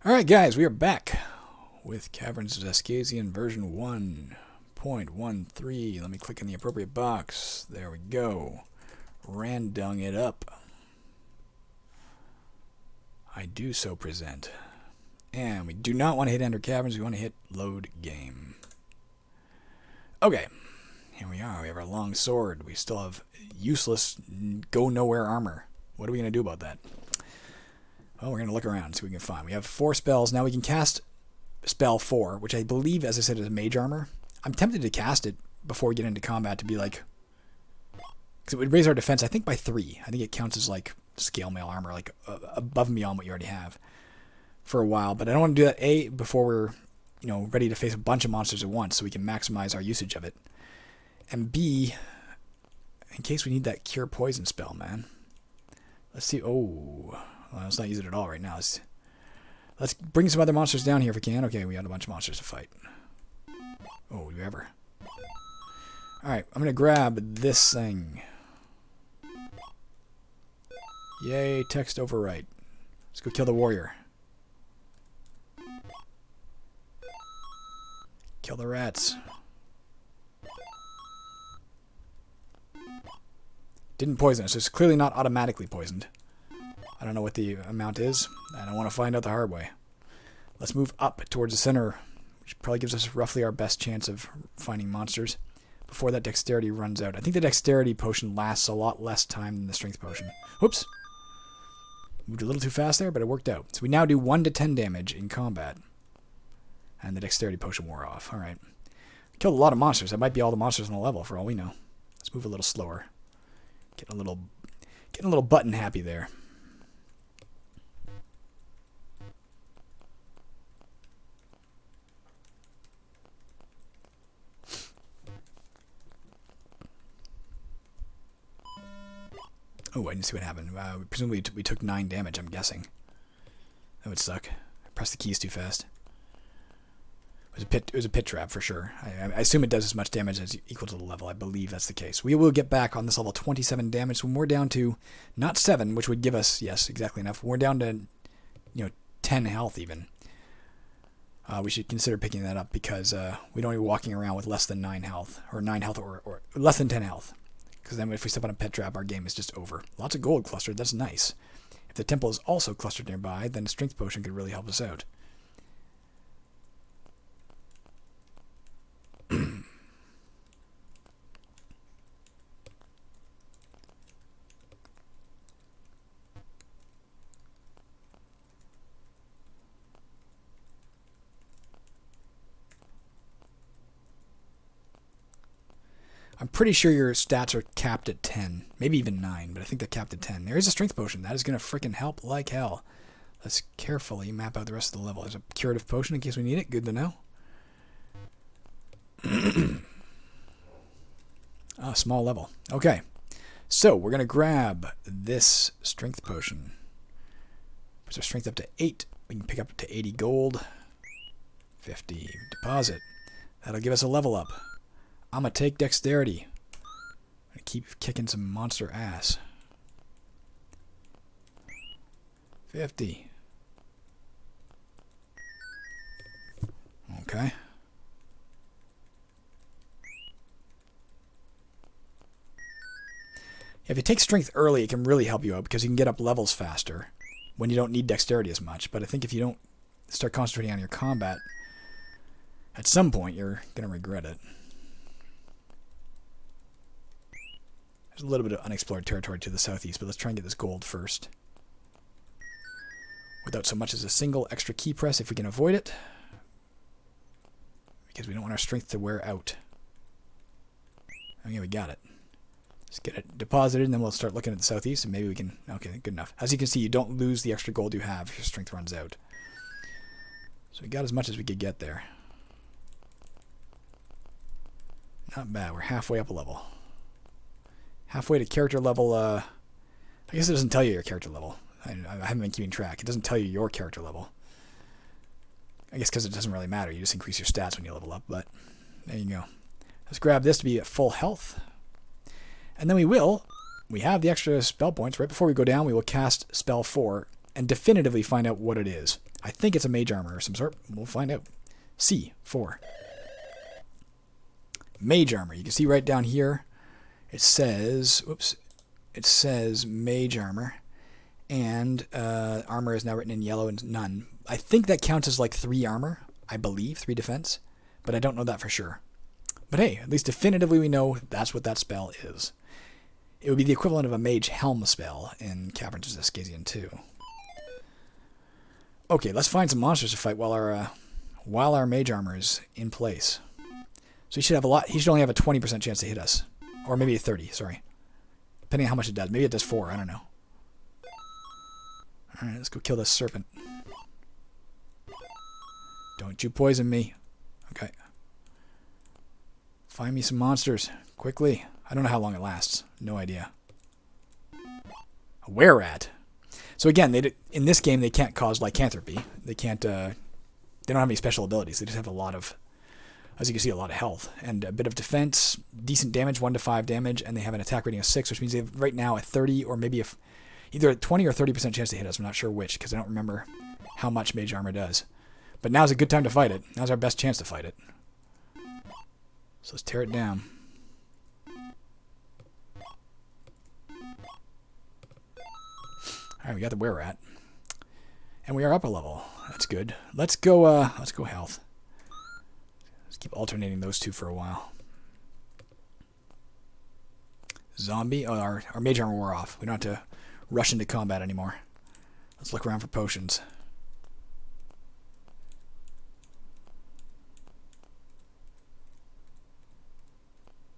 Alright guys, we are back with Caverns of Xaskazien version 1.13. Let me click in the appropriate box. There we go. Randung it up. I do so present. And we do not want to hit Enter Caverns, we want to hit Load Game. Okay, here we are. We have our long sword. We still have useless go-nowhere armor. What are we going to do about that? Well, we're going to look around and see what we can find. We have 4 spells. Now we can cast spell 4, which I believe, as I said, is mage armor. I'm tempted to cast it before we get into combat to be like... because it would raise our defense, I think, by 3. I think it counts as like scale mail armor, like above and beyond what you already have for a while. But I don't want to do that, A, before we're ready to face a bunch of monsters at once so we can maximize our usage of it. And B, in case we need that cure poison spell, man. Let's see. Oh... well, let's not use it at all right now. Let's bring some other monsters down here if we can. Okay, we got a bunch of monsters to fight. Oh, do we ever? Alright, I'm going to grab this thing. Yay, text overwrite. Let's go kill the warrior. Kill the rats. Didn't poison us, so it's clearly not automatically poisoned. I don't know what the amount is, and I want to find out the hard way. Let's move up towards the center, which probably gives us roughly our best chance of finding monsters before that dexterity runs out. I think the dexterity potion lasts a lot less time than the strength potion. Whoops! Moved a little too fast there, but it worked out. So we now do 1 to 10 damage in combat. And the dexterity potion wore off. Alright. Killed a lot of monsters. That might be all the monsters on the level, for all we know. Let's move a little slower. Getting a little button happy there. Oh, I didn't see what happened. Presumably we took 9 damage, I'm guessing. That would suck. I pressed the keys too fast. It was a pit trap for sure. I assume it does as much damage as equal to the level. I believe that's the case. We will get back on this level 27 damage when we're down to not 7, which would give us, yes, exactly enough. We're down to 10 health even. We should consider picking that up because we don't want to be walking around with less than 9 health or 9 health or less than 10 health. Because then if we step on a pet trap, our game is just over. Lots of gold clustered, that's nice. If the temple is also clustered nearby, then a strength potion could really help us out. I'm pretty sure your stats are capped at 10. Maybe even 9, but I think they're capped at 10. There is a strength potion. That is going to freaking help like hell. Let's carefully map out the rest of the level. There's a curative potion in case we need it. Good to know. Small level. Okay. So, we're going to grab this strength potion. Puts our strength up to 8. We can pick up to 80 gold. 50. Deposit. That'll give us a level up. I'm going to take dexterity. I'm going to keep kicking some monster ass. 50. Okay. If you take strength early, it can really help you out because you can get up levels faster when you don't need dexterity as much. But I think if you don't start concentrating on your combat, at some point you're going to regret it. There's a little bit of unexplored territory to the southeast, but let's try and get this gold first. Without so much as a single extra key press if we can avoid it. Because we don't want our strength to wear out. Okay, we got it. Let's get it deposited, and then we'll start looking at the southeast, and maybe we can... okay, good enough. As you can see, you don't lose the extra gold you have if your strength runs out. So we got as much as we could get there. Not bad. We're halfway up a level. Halfway to character level, I guess it doesn't tell you your character level. I haven't been keeping track. It doesn't tell you your character level. I guess because it doesn't really matter. You just increase your stats when you level up, but there you go. Let's grab this to be at full health. And then we have the extra spell points. Right before we go down, we will cast spell 4 and definitively find out what it is. I think it's a mage armor of some sort. We'll find out. C4. Mage armor. You can see right down here, it says, oops, it says mage armor, and armor is now written in yellow and none. I think that counts as like 3 armor, I believe, 3 defense, but I don't know that for sure. But hey, at least definitively we know that's what that spell is. It would be the equivalent of a mage helm spell in Caverns of Xaskazien 2. Okay, let's find some monsters to fight while our mage armor is in place. So he should have a lot. He should only have a 20% chance to hit us, or maybe a 30. Sorry, depending on how much it does. Maybe it does 4. I don't know. All right, let's go kill this serpent. Don't you poison me. Okay. Find me some monsters quickly. I don't know how long it lasts. No idea. A were-rat. So again, in this game they can't cause lycanthropy. They can't. They don't have any special abilities. They just have a lot of, as you can see, a lot of health and a bit of defense, decent damage, 1 to 5 damage, and they have an attack rating of 6, which means they have right now a 30 or maybe either a 20 or 30% chance to hit us. I'm not sure which because I don't remember how much mage armor does. But now's a good time to fight it. Now's our best chance to fight it. So let's tear it down. Alright, we got the were-rat. And we are up a level. That's good. Let's go health. Let's keep alternating those two for a while. Zombie. Oh, our mage armor wore off. We don't have to rush into combat anymore. Let's look around for potions.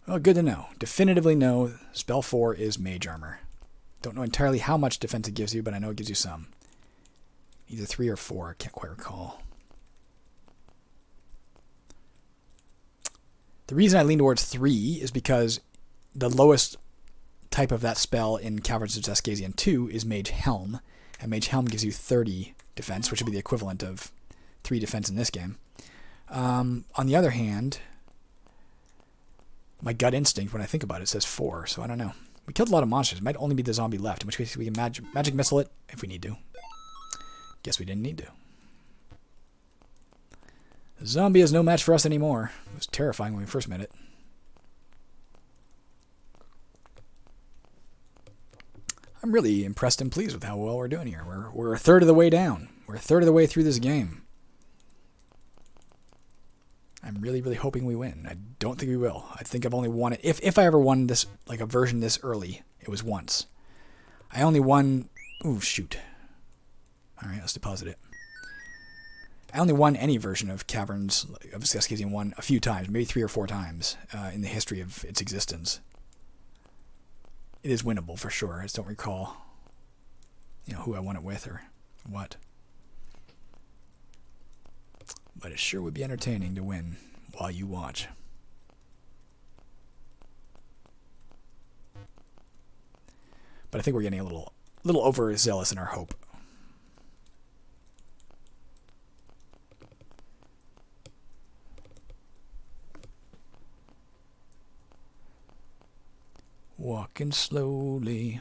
Well, good to know. Definitively know spell 4 is mage armor. Don't know entirely how much defense it gives you, but I know it gives you some. Either 3 or 4. I can't quite recall. The reason I lean towards 3 is because the lowest type of that spell in Caverns of Xaskazien 2 is Mage Helm. And Mage Helm gives you 30 defense, which would be the equivalent of 3 defense in this game. On the other hand, my gut instinct, when I think about it, says 4, so I don't know. We killed a lot of monsters. It might only be the zombie left, in which case we can magic missile it if we need to. Guess we didn't need to. The zombie is no match for us anymore. It was terrifying when we first met it. I'm really impressed and pleased with how well we're doing here. We're a third of the way down. We're a third of the way through this game. I'm really, really hoping we win. I don't think we will. I think I've only won it. If I ever won this, like a version this early, it was once. I only won... Ooh, shoot. Alright, let's deposit it. I only won any version of Caverns of Xaskazien 1 a few times, maybe 3 or 4 times in the history of its existence. It is winnable for sure. I just don't recall, who I won it with or what. But it sure would be entertaining to win while you watch. But I think we're getting a little overzealous in our hope. Walking slowly.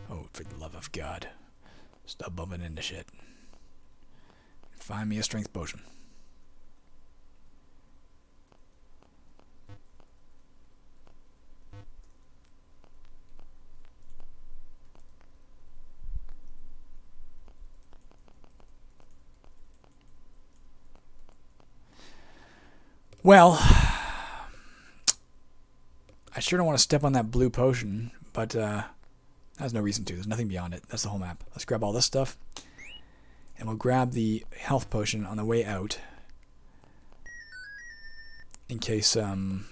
Oh, for the love of God. Stop bumping into shit. Find me a strength potion. Well, I sure don't want to step on that blue potion, but there's no reason to. There's nothing beyond it. That's the whole map. Let's grab all this stuff, and we'll grab the health potion on the way out, in case we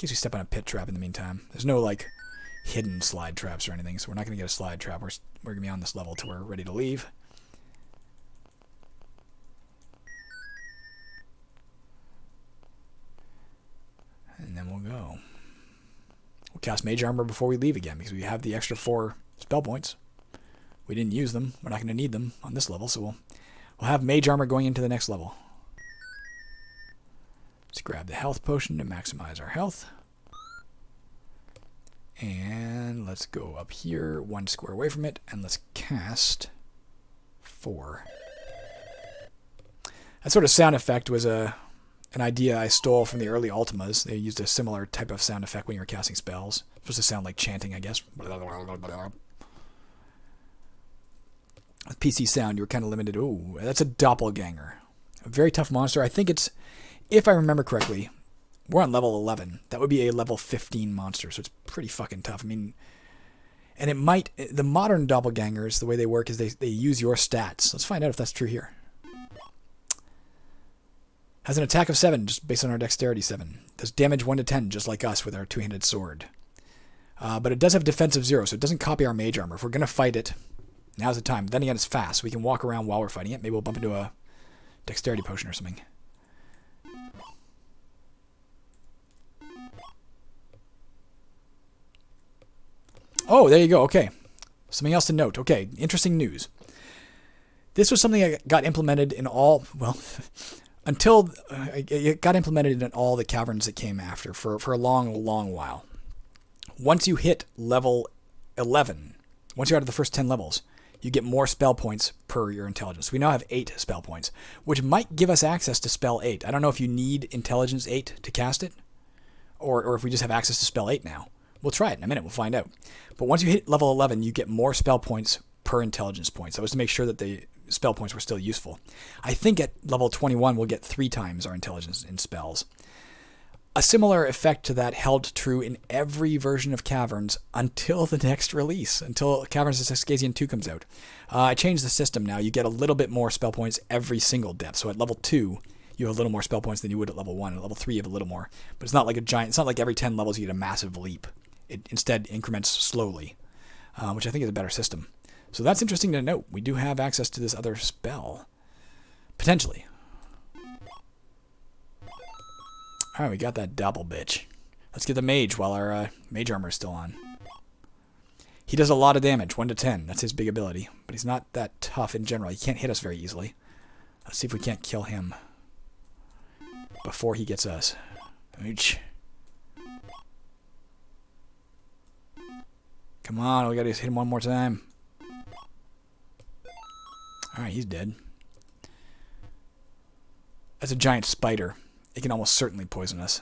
step on a pit trap in the meantime. There's no like hidden slide traps or anything, so we're not going to get a slide trap. We're going to be on this level till we're ready to leave. And then we'll go. We'll cast Mage Armor before we leave again, because we have the extra 4 spell points. We didn't use them. We're not going to need them on this level, so we'll have mage armor going into the next level. Let's grab the health potion to maximize our health. And let's go up here, 1 square away from it, and let's cast 4. That sort of sound effect was an idea I stole from the early Ultimas. They used a similar type of sound effect when you were casting spells. It's supposed to sound like chanting, I guess. With PC sound, you were kind of limited. Ooh, that's a doppelganger. A very tough monster. I think it's, if I remember correctly, we're on level 11. That would be a level 15 monster, so it's pretty fucking tough. I mean, and it might, the modern doppelgangers, the way they work is they use your stats. Let's find out if that's true here. Has an attack of 7, just based on our dexterity 7. Does damage 1 to 10, just like us with our two-handed sword. But it does have defense of 0, so it doesn't copy our mage armor. If we're going to fight it, now's the time. Then again, it's fast. We can walk around while we're fighting it. Maybe we'll bump into a dexterity potion or something. Oh, there you go. Okay. Something else to note. Okay, interesting news. This was something that got implemented in all, well, until it got implemented in all the caverns that came after for a long, long while. Once you hit level 11, once you're out of the first 10 levels, you get more spell points per your intelligence. We now have 8 spell points, which might give us access to spell 8. I don't know if you need intelligence 8 to cast it, or if we just have access to spell 8 now. We'll try it in a minute. We'll find out. But once you hit level 11, you get more spell points per intelligence points. That was to make sure that the spell points were still useful. I think at level 21, we'll get 3 times our intelligence in spells. A similar effect to that held true in every version of Caverns until the next release, until Caverns of Xaskazien 2 comes out. I changed the system now. You get a little bit more spell points every single depth. So at level 2, you have a little more spell points than you would at level 1. At level 3, you have a little more. But it's not like a giant, it's not like every 10 levels you get a massive leap. It instead increments slowly, which I think is a better system. So that's interesting to note. We do have access to this other spell. Potentially. Alright, we got that double bitch. Let's get the mage while our mage armor is still on. He does a lot of damage, 1 to 10. That's his big ability. But he's not that tough in general. He can't hit us very easily. Let's see if we can't kill him before he gets us. Ouch. Come on, we gotta hit him one more time. Alright, he's dead. That's a giant spider. It can almost certainly poison us.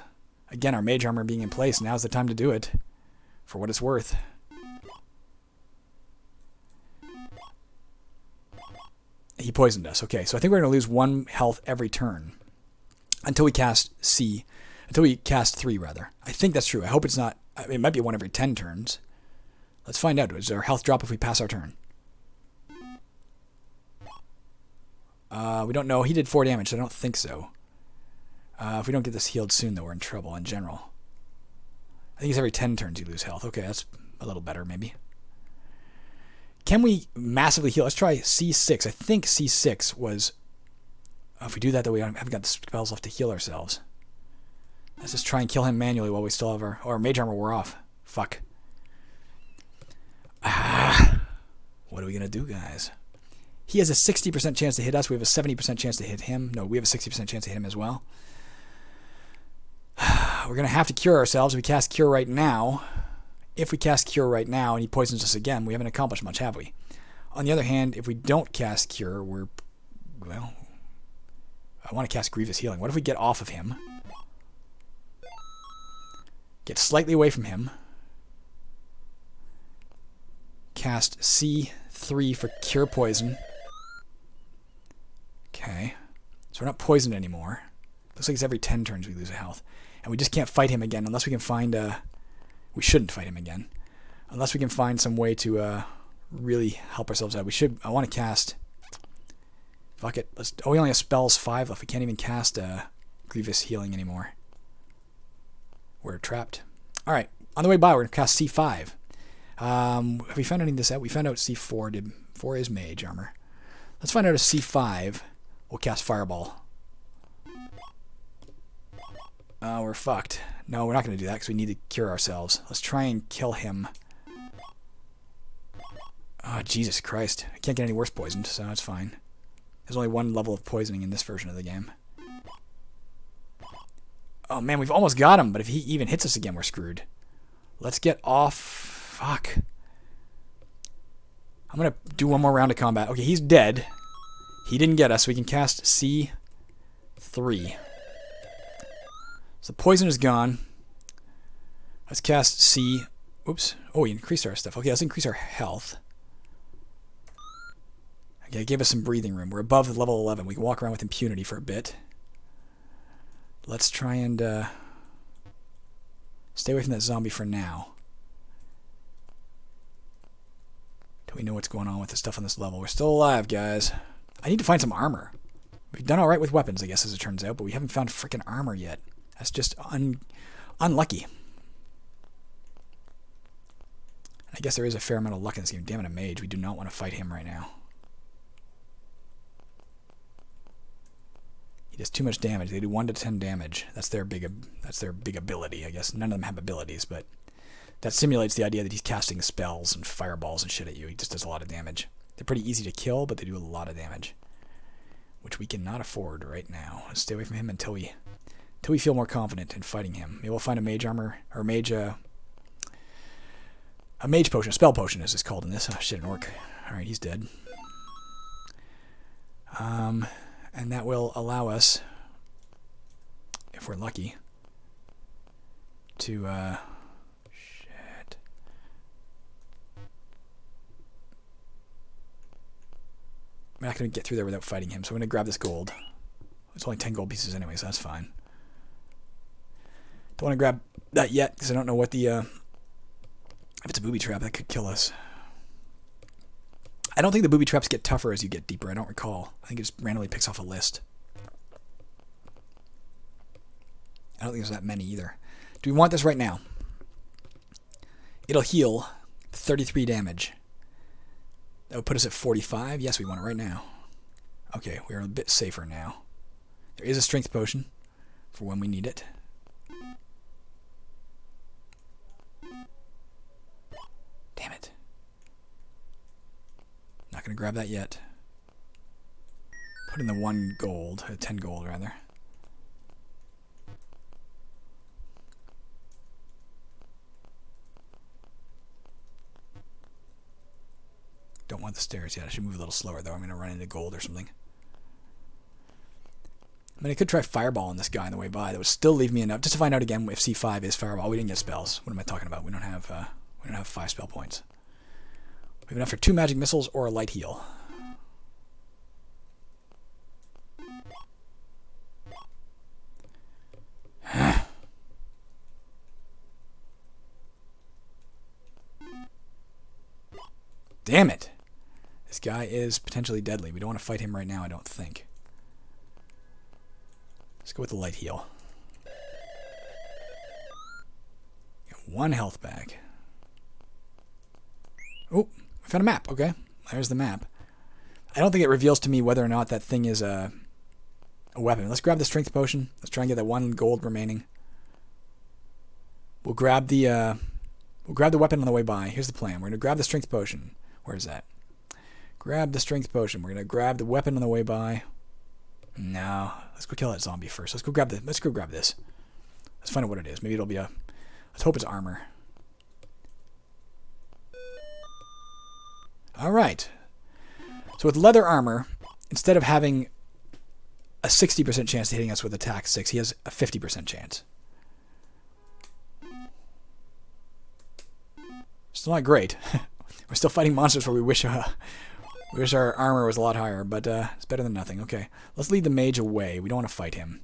Again, our mage armor being in place, now's the time to do it. For what it's worth. He poisoned us. Okay, so I think we're going to lose 1 health every turn. Until we cast C. Until we cast 3, rather. I think that's true. I hope it's not. It might be 1 every 10 turns. Let's find out. Does our health drop if we pass our turn? We don't know. He did 4 damage, so I don't think so. If we don't get this healed soon, though, we're in trouble in general. I think it's every 10 turns you lose health. Okay, that's a little better, maybe. Can we massively heal? Let's try C6. I think C6 was... if we do that, though, we haven't got the spells left to heal ourselves. Let's just try and kill him manually while we still have our mage armor wore off. Fuck. What are we going to do, guys? He has a 60% chance to hit us. We have a 70% chance to hit him. No, we have a 60% chance to hit him as well. We're going to have to cure ourselves. If we cast Cure right now, and he poisons us again, we haven't accomplished much, have we? On the other hand, if we don't cast Cure, well, I want to cast Grievous Healing. What if we get off of him? Get slightly away from him. Cast C3 for Cure Poison. Okay. So we're not poisoned anymore. Looks like it's every 10 turns we lose a health. And we just can't fight him again unless we can find... we shouldn't fight him again. Unless we can find some way to really help ourselves out. I want to cast... Fuck it. We only have spells 5 left. We can't even cast Grievous Healing anymore. We're trapped. Alright. On the way by, we're going to cast C5. Have we found any of this out? We found out C4 did 4 is mage armor. Let's find out if C5 will cast Fireball. We're fucked. No, we're not going to do that because we need to cure ourselves. Let's try and kill him. Oh, Jesus Christ. I can't get any worse poisoned, so that's fine. There's only one level of poisoning in this version of the game. Oh, man, we've almost got him, but if he even hits us again, we're screwed. Let's get off. Fuck. I'm going to do one more round of combat. Okay, he's dead. He didn't get us, so we can cast C3. So the poison is gone. Let's cast C. Oops. Oh, we increased our stuff. Okay, let's increase our health. Okay, give us some breathing room. We're above the level 11. We can walk around with impunity for a bit. Let's try and stay away from that zombie for now. Till we know what's going on with the stuff on this level. We're still alive, guys. I need to find some armor. We've done alright with weapons, I guess, as it turns out, but we haven't found freaking armor yet. That's just unlucky. I guess there is a fair amount of luck in this game. Damn it, a mage. We do not want to fight him right now. He does too much damage. They do 1 to 10 damage. That's their big ability, I guess. None of them have abilities, but that simulates the idea that he's casting spells and fireballs and shit at you. He just does a lot of damage. They're pretty easy to kill, but they do a lot of damage, which we cannot afford right now. Let's stay away from him until we feel more confident in fighting him. Maybe we'll find a mage armor or a mage potion, a spell potion as it's called in this. Oh shit, an orc. All right, he's dead. And that will allow us, if we're lucky, to shit. We're not going to get through there without fighting him, so I'm going to grab this gold. It's only 10 gold pieces anyway, so that's fine. Don't want to grab that yet, because I don't know what the... if it's a booby trap, that could kill us. I don't think the booby traps get tougher as you get deeper. I don't recall. I think it just randomly picks off a list. I don't think there's that many either. Do we want this right now? It'll heal 33 damage. That would put us at 45. Yes, we want it right now. Okay, we're a bit safer now. There is a strength potion for when we need it. Damn it. Not going to grab that yet. Put in the 1 gold, 10 gold rather. Don't want the stairs yet. I should move a little slower though. I'm going to run into gold or something. I mean, I could try fireball on this guy on the way by. That would still leave me enough just to find out again if C5 is fireball. We didn't get spells. What am I talking about? We don't have 5 spell points. We have enough for 2 magic missiles or a light heal. Damn it! This guy is potentially deadly. We don't want to fight him right now, I don't think. Let's go with the light heal. Got 1 health back. Oh, I found a map. Okay, there's the map. I don't think it reveals to me whether or not that thing is a weapon. Let's grab the strength potion. Let's try and get that 1 gold remaining. We'll grab the weapon on the way by. Here's the plan. We're gonna grab the strength potion. Where is that? Grab the strength potion. We're gonna grab the weapon on the way by. No, let's go kill that zombie first. Let's go grab this. Let's find out what it is. Maybe it'll be let's hope it's armor. Alright. So with leather armor, instead of having a 60% chance to hitting us with attack 6, he has a 50% chance. Still not great. We're still fighting monsters where we wish our armor was a lot higher, but it's better than nothing. Okay, let's lead the mage away. We don't want to fight him.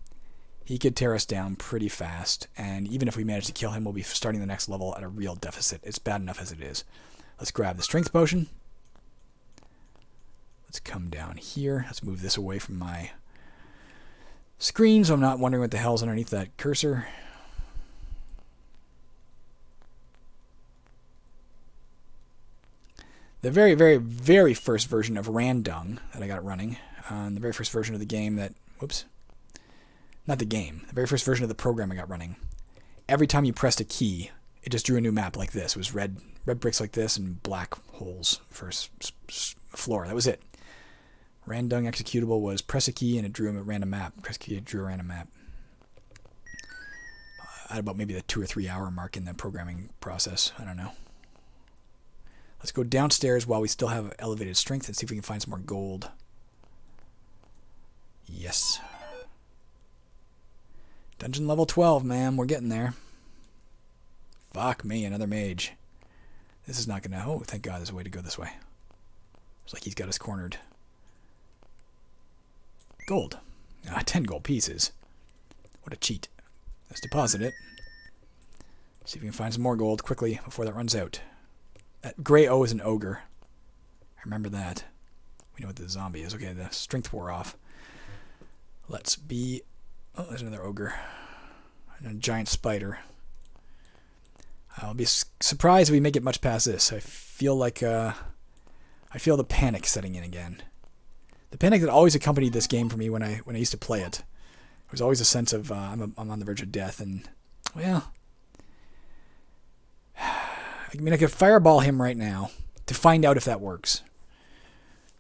He could tear us down pretty fast, and even if we manage to kill him, we'll be starting the next level at a real deficit. It's bad enough as it is. Let's grab the strength potion. Let's come down here. Let's move this away from my screen so I'm not wondering what the hell's underneath that cursor. The very, very, very first version of Randung that I got running, the very first version of the game that, whoops, not the game, the very first version of the program I got running, every time you pressed a key, it just drew a new map like this. It was red bricks like this and black holes for floor. That was it. Random executable was press a key and it drew a random map. Press a key, it drew a random map. At about maybe the 2 or 3 hour mark in the programming process. I don't know. Let's go downstairs while we still have elevated strength and see if we can find some more gold. Yes. Dungeon level 12, man. We're getting there. Fuck me, another mage. This is not gonna... Oh, thank God there's a way to go this way. It's like he's got us cornered. Gold. 10 gold pieces. What a cheat. Let's deposit it. See if we can find some more gold quickly before that runs out. That gray O is an ogre. I remember that. We know what the zombie is. Okay, the strength wore off. Let's be... Oh, there's another ogre. And a giant spider. I'll be surprised if we make it much past this. I feel like... I feel the panic setting in again. The panic that always accompanied this game for me when I used to play it. There was always a sense of I'm on the verge of death, and well, I mean I could fireball him right now to find out if that works,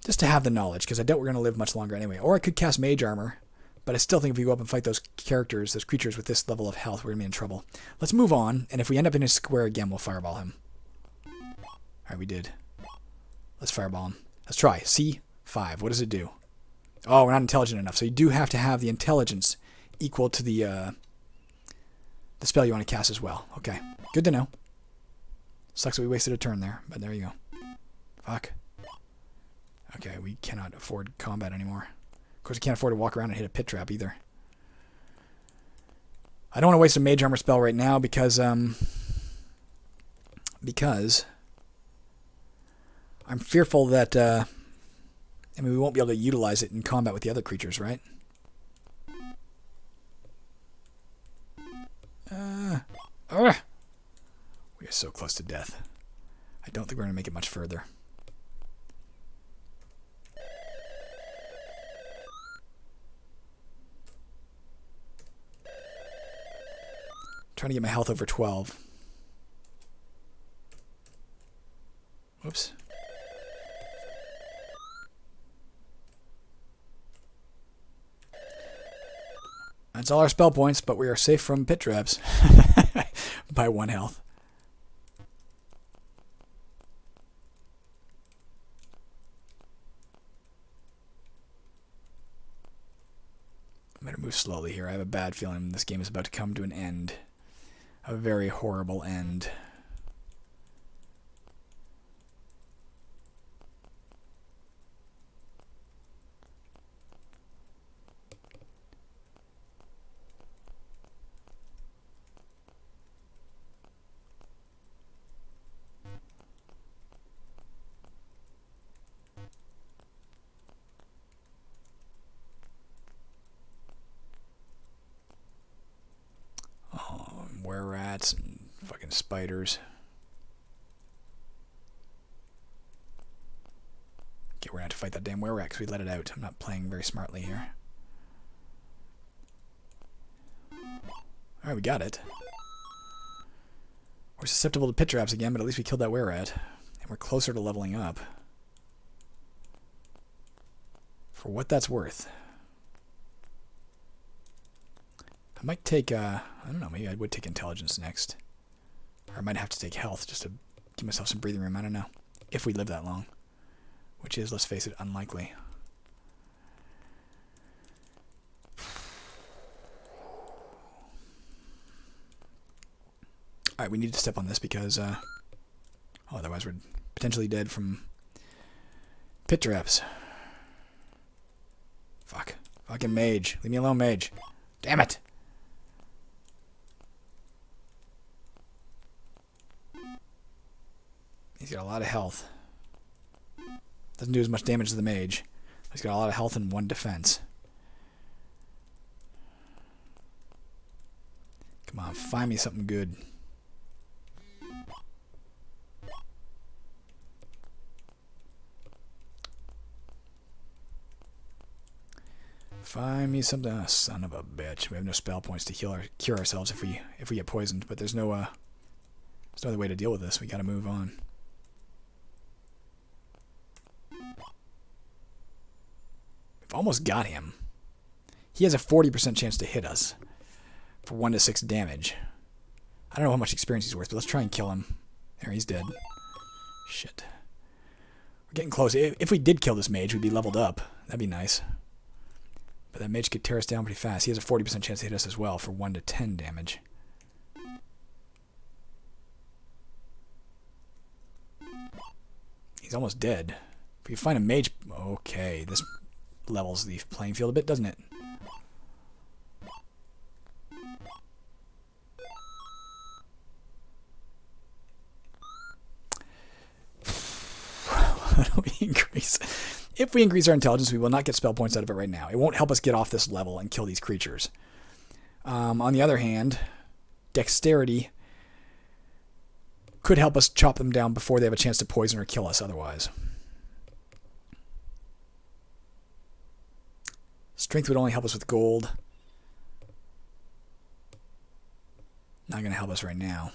just to have the knowledge, because I doubt we're going to live much longer anyway. Or I could cast mage armor, but I still think if we go up and fight those creatures with this level of health, we're going to be in trouble. Let's move on, and if we end up in his square again, we'll fireball him. All right, we did. Let's fireball him. Let's try. C5. What does it do? Oh, we're not intelligent enough. So you do have to have the intelligence equal to the spell you want to cast as well. Okay. Good to know. Sucks that we wasted a turn there, but there you go. Fuck. Okay, we cannot afford combat anymore. Of course, we can't afford to walk around and hit a pit trap either. I don't want to waste a mage armor spell right now because I'm fearful that I mean, we won't be able to utilize it in combat with the other creatures, right? We are so close to death. I don't think we're going to make it much further. Trying to get my health over 12. Whoops. That's all our spell points, but we are safe from pit traps by 1 health. I better move slowly here. I have a bad feeling this game is about to come to an end. A very horrible end. Were-rats and fucking spiders. Okay, we're gonna have to fight that damn were-rat because we let it out. I'm not playing very smartly here. Alright, we got it. We're susceptible to pit traps again, but at least we killed that were-rat. And we're closer to leveling up. For what that's worth. I might take, I don't know, maybe I would take intelligence next. Or I might have to take health just to give myself some breathing room. I don't know. If we live that long. Which is, let's face it, unlikely. Alright, we need to step on this because, otherwise we're potentially dead from pit traps. Fuck. Fucking mage. Leave me alone, mage. Damn it! He's got a lot of health. Doesn't do as much damage as the mage. He's got a lot of health and 1 defense. Come on, find me something good. Find me something. Oh, son of a bitch. We have no spell points to cure ourselves if we get poisoned, but there's no There's no other way to deal with this. We got to move on. We've almost got him. He has a 40% chance to hit us for 1 to 6 damage. I don't know how much experience he's worth, but let's try and kill him. There, he's dead. Shit. We're getting close. If we did kill this mage, we'd be leveled up. That'd be nice. But that mage could tear us down pretty fast. He has a 40% chance to hit us as well for 1 to 10 damage. He's almost dead. If we find a mage... Okay, this levels the playing field a bit, doesn't it? If we increase our intelligence, we will not get spell points out of it right now. It won't help us get off this level and kill these creatures. On the other hand, dexterity could help us chop them down before they have a chance to poison or kill us otherwise. Strength would only help us with gold. Not going to help us right now.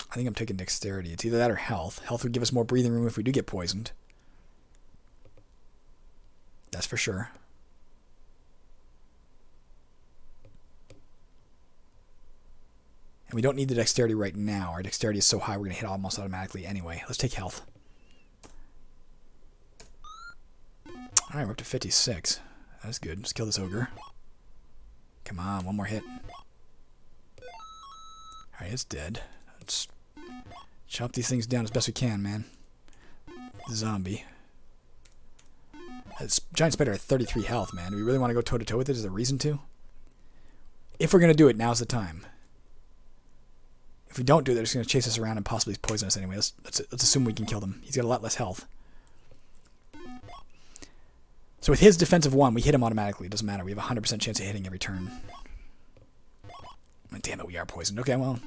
I think I'm taking dexterity. It's either that or health. Health would give us more breathing room if we do get poisoned. That's for sure. And we don't need the dexterity right now. Our dexterity is so high we're going to hit almost automatically anyway. Let's take health. Alright, we're up to 56. That's good. Let's kill this ogre. Come on, one more hit. Alright, it's dead. Let's chop these things down as best we can, man. Zombie. This giant spider at 33 health, man. Do we really want to go toe-to-toe with it? Is there a reason to? If we're going to do it, now's the time. If we don't do it, they're just going to chase us around and possibly poison us anyway. Let's assume we can kill them. He's got a lot less health. So with his defensive 1, we hit him automatically. It doesn't matter. We have a 100% chance of hitting every turn. Oh, damn it, we are poisoned. Okay, well.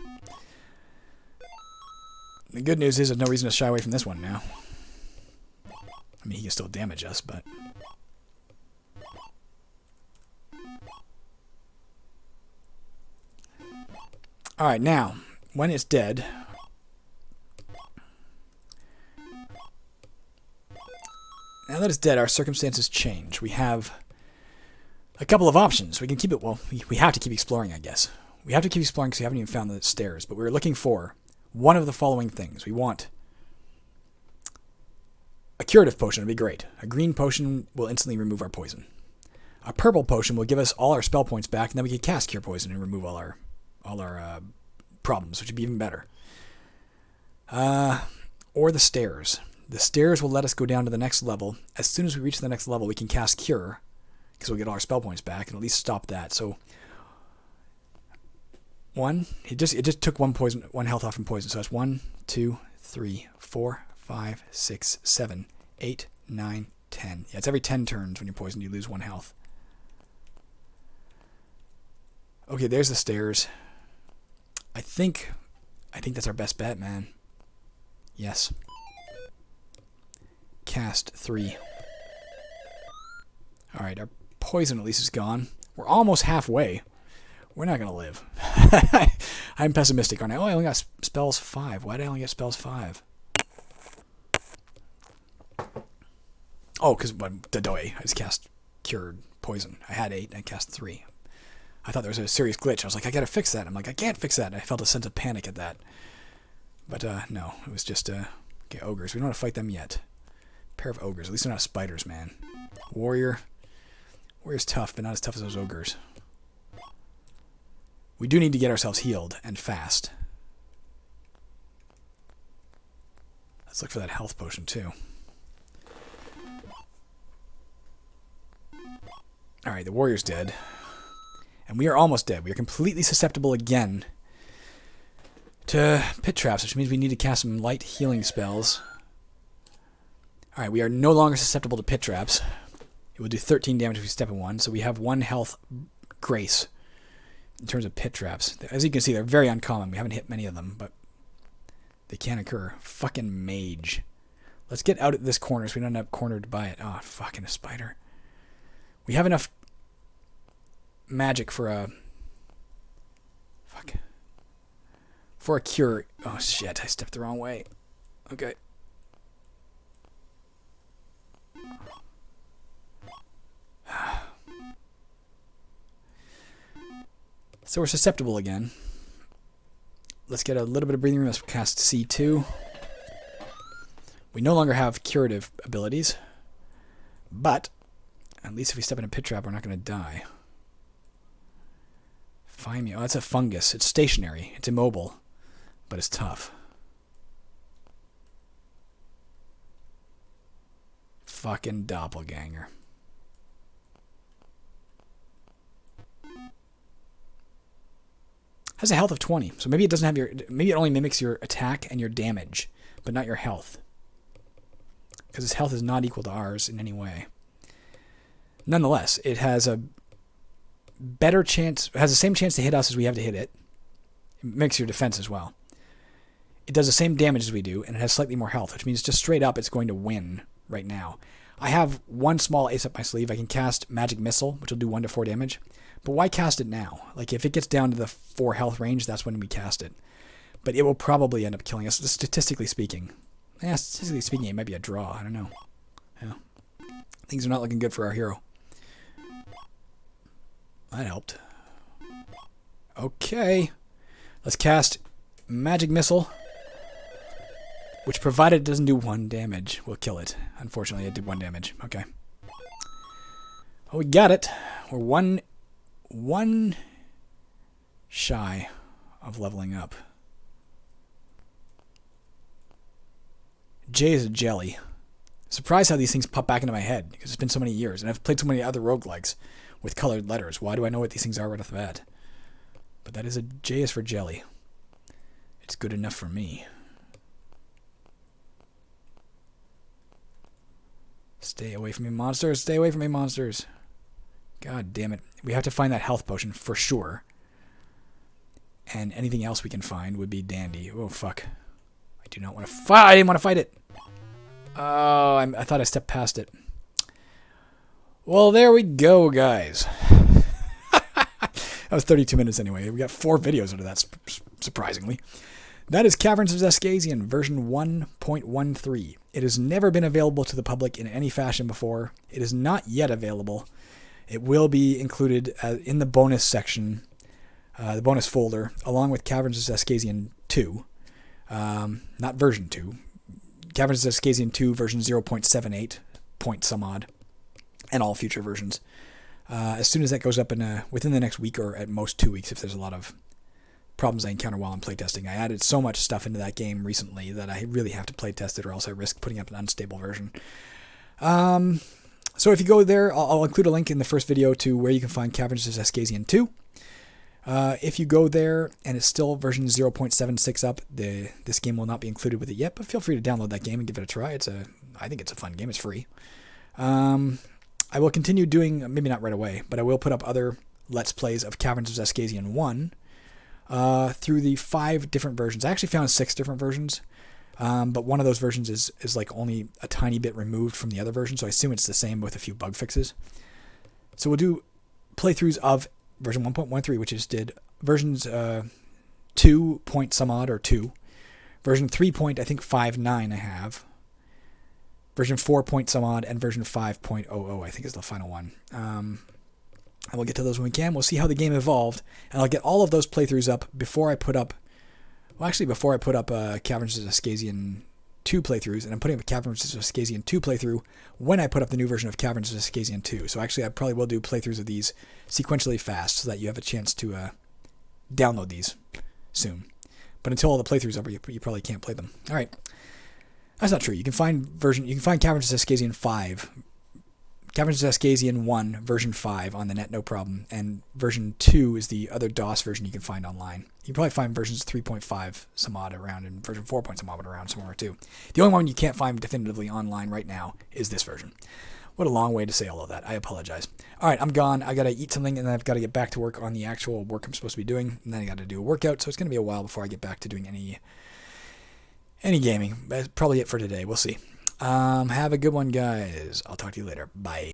The good news is there's no reason to shy away from this one now. I mean, he can still damage us, but... Alright, now, when it's dead... Now that it's dead, our circumstances change. We have a couple of options. We can keep it... Well, we have to keep exploring, I guess. We have to keep exploring because we haven't even found the stairs. But we're looking for one of the following things. We want a curative potion. Would be great. A green potion will instantly remove our poison. A purple potion will give us all our spell points back, and then we can cast Cure Poison and remove all our problems, which would be even better. Or the stairs. The stairs will let us go down to the next level. As soon as we reach the next level, we can cast Cure, because we'll get all our spell points back, and at least stop that. So, it just took one health off from poison. So that's 1, 2, 3, 4, 5, 6, 7, 8, 9, 10. Yeah, it's every 10 turns when you're poisoned, you lose 1 health. Okay, there's the stairs. I think that's our best bet, man. Yes. Cast 3. Alright, our poison at least is gone. We're almost halfway. We're not going to live. I'm pessimistic, aren't I? Oh, I only got spells 5. Why did I only get spells 5? Oh, because Dodoi. I just cast Cured Poison. I had 8, and I cast 3. I thought there was a serious glitch. I was like, I got to fix that. I'm like, I can't fix that. And I felt a sense of panic at that. But, no. It was just, okay, ogres. We don't want to fight them yet. Pair of ogres. At least they're not spiders, man. Warrior. Warrior's tough, but not as tough as those ogres. We do need to get ourselves healed, and fast. Let's look for that health potion, too. Alright, the warrior's dead. And we are almost dead. We are completely susceptible again to pit traps, which means we need to cast some light healing spells. Alright, we are no longer susceptible to pit traps. It will do 13 damage if we step in 1, so we have 1 health grace in terms of pit traps. As you can see, they're very uncommon. We haven't hit many of them, but they can occur. Fucking mage. Let's get out at this corner so we don't end up cornered by it. Oh, fucking a spider. We have enough magic for a... Fuck. For a cure. Oh, shit. I stepped the wrong way. Okay. So we're susceptible again. Let's get a little bit of breathing room. Let's cast C2. We no longer have curative abilities. But, at least if we step in a pit trap, we're not going to die. Find me. Oh, it's a fungus. It's stationary. It's immobile. But it's tough. Fucking doppelganger. Has a health of 20. So maybe it doesn't have your... Maybe it only mimics your attack and your damage, but not your health. Because its health is not equal to ours in any way. Nonetheless, it has a better chance... It has the same chance to hit us as we have to hit it. It mimics your defense as well. It does the same damage as we do, and it has slightly more health, which means just straight up it's going to win right now. I have one small ace up my sleeve. I can cast Magic Missile, which will do 1 to 4 damage. But why cast it now? Like, if it gets down to the 4 health range, that's when we cast it. But it will probably end up killing us, statistically speaking. Yeah, statistically speaking, it might be a draw. I don't know. Yeah. Things are not looking good for our hero. That helped. Okay. Let's cast Magic Missile, which, provided it doesn't do 1 damage, will kill it. Unfortunately, it did 1 damage. Okay. Well, we got it. We're one shy of leveling up. J is a jelly. Surprised how these things pop back into my head, because it's been so many years, and I've played so many other roguelikes with colored letters. Why do I know what these things are right off the bat? But that is a J is for jelly. It's good enough for me. Stay away from me, monsters. Stay away from me, monsters. God damn it. We have to find that health potion for sure. And anything else we can find would be dandy. Oh, fuck. I do not want to fight. I didn't want to fight it. Oh, I thought I stepped past it. Well, there we go, guys. That was 32 minutes anyway. We got 4 videos out of that, surprisingly. That is Caverns of Xaskazien version 1.13. It has never been available to the public in any fashion before. It is not yet available. It will be included in the bonus section, the bonus folder, along with Caverns of Xaskazien 2. Not version 2. Caverns of Xaskazien 2 version 0.78, point some odd, and all future versions. As soon as that goes up within the next week, or at most 2 weeks if there's a lot of problems I encounter while I'm playtesting. I added so much stuff into that game recently that I really have to playtest it, or else I risk putting up an unstable version. So if you go there, I'll include a link in the first video to where you can find Caverns of Xaskazien 2. If you go there and it's still version 0.76 up, this game will not be included with it yet, but feel free to download that game and give it a try. I think it's a fun game. It's free. I will continue doing, maybe not right away, but I will put up other Let's Plays of Caverns of Xaskazien 1 through the 5 different versions. I actually found 6 different versions, but one of those versions is like only a tiny bit removed from the other version, so I assume it's the same with a few bug fixes. So we'll do playthroughs of version 1.13, which did versions 2 point some odd, or 2. Version 3 point, I think 5.9 I have. Version 4 point some odd, and version 5.00 I think is the final one. And we'll get to those when we can. We'll see how the game evolved, and I'll get all of those playthroughs up before I put up... Well, actually, before I put up Caverns of Xaskazien 2 playthroughs, and I'm putting up a Caverns of Xaskazien 2 playthrough when I put up the new version of Caverns of Xaskazien 2. So actually, I probably will do playthroughs of these sequentially fast, so that you have a chance to download these soon. But until all the playthroughs are up, you probably can't play them. All right. That's not true. You can find Caverns of Xaskazien 5, Caverns of Xaskazien 1, version 5 on the net, no problem. And version 2 is the other DOS version you can find online. You can probably find versions 3.5 some odd around, and version 4 point some odd around somewhere too. The only one you can't find definitively online right now is this version. What a long way to say all of that. I apologize. All right, I'm gone. I got to eat something, and then I've got to get back to work on the actual work I'm supposed to be doing. And then I got to do a workout, so it's going to be a while before I get back to doing any gaming. That's probably it for today. We'll see. Have a good one, guys. I'll talk to you later. Bye.